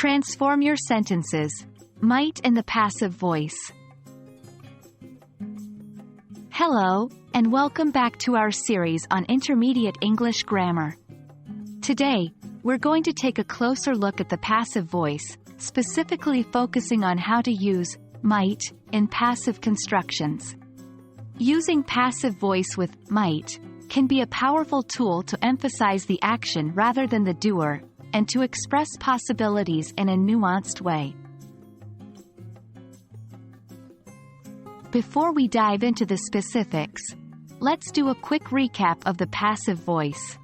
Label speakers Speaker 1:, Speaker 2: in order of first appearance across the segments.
Speaker 1: Transform your sentences. Might in the passive voice. Hello, and welcome back to our series on intermediate English grammar. Today, we're going to take a closer look at the passive voice, specifically focusing on how to use might in passive constructions. Using passive voice with might can be a powerful tool to emphasize the action rather than the doer, and to express possibilities in a nuanced way. Before we dive into the specifics, let's do a quick recap of the passive voice.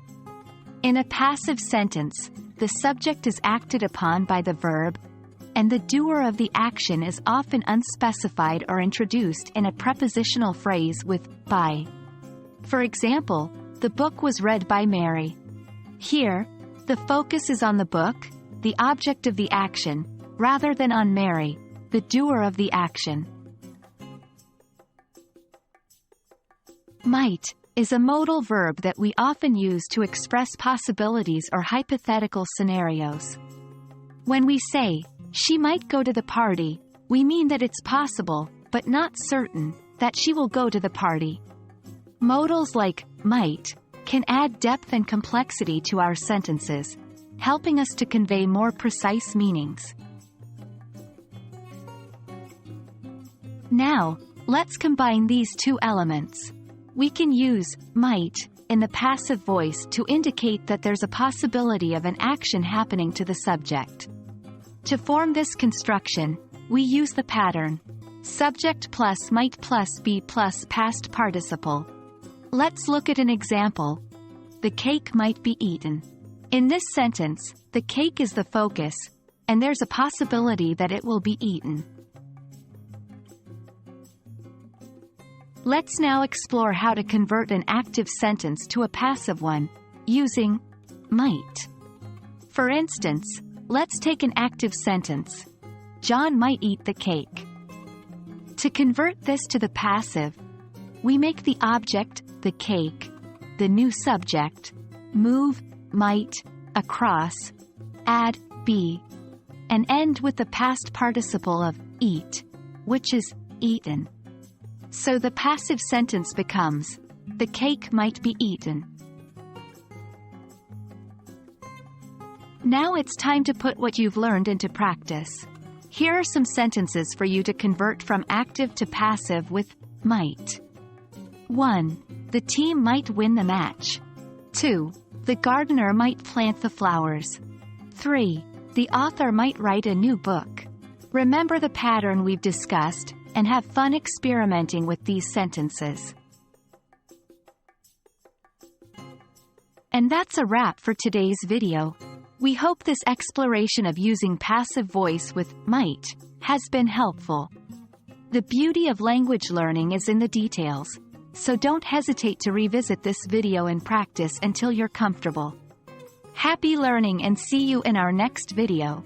Speaker 1: In a passive sentence, the subject is acted upon by the verb, and the doer of the action is often unspecified or introduced in a prepositional phrase with by. For example, the book was read by Mary. Here, the focus is on the book, the object of the action, rather than on Mary, the doer of the action. Might is a modal verb that we often use to express possibilities or hypothetical scenarios. When we say, "She might go to the party," we mean that it's possible, but not certain, that she will go to the party. Modals like might can add depth and complexity to our sentences, helping us to convey more precise meanings. Now, let's combine these two elements. We can use might in the passive voice to indicate that there's a possibility of an action happening to the subject. To form this construction, we use the pattern subject plus might plus be plus past participle. Let's look at an example. The cake might be eaten. In this sentence, the cake is the focus, and there's a possibility that it will be eaten. Let's now explore how to convert an active sentence to a passive one, using might. For instance, let's take an active sentence. John might eat the cake. To convert this to the passive, we make the object, the cake, the new subject, move might across, add be, and end with the past participle of eat, which is eaten. So the passive sentence becomes, the cake might be eaten. Now it's time to put what you've learned into practice. Here are some sentences for you to convert from active to passive with might. 1. The team might win the match. 2. The gardener might plant the flowers. 3. The author might write a new book. Remember the pattern we've discussed, and have fun experimenting with these sentences. And that's a wrap for today's video. We hope this exploration of using passive voice with might has been helpful. The beauty of language learning is in the details, so don't hesitate to revisit this video in practice until you're comfortable. Happy learning and see you in our next video.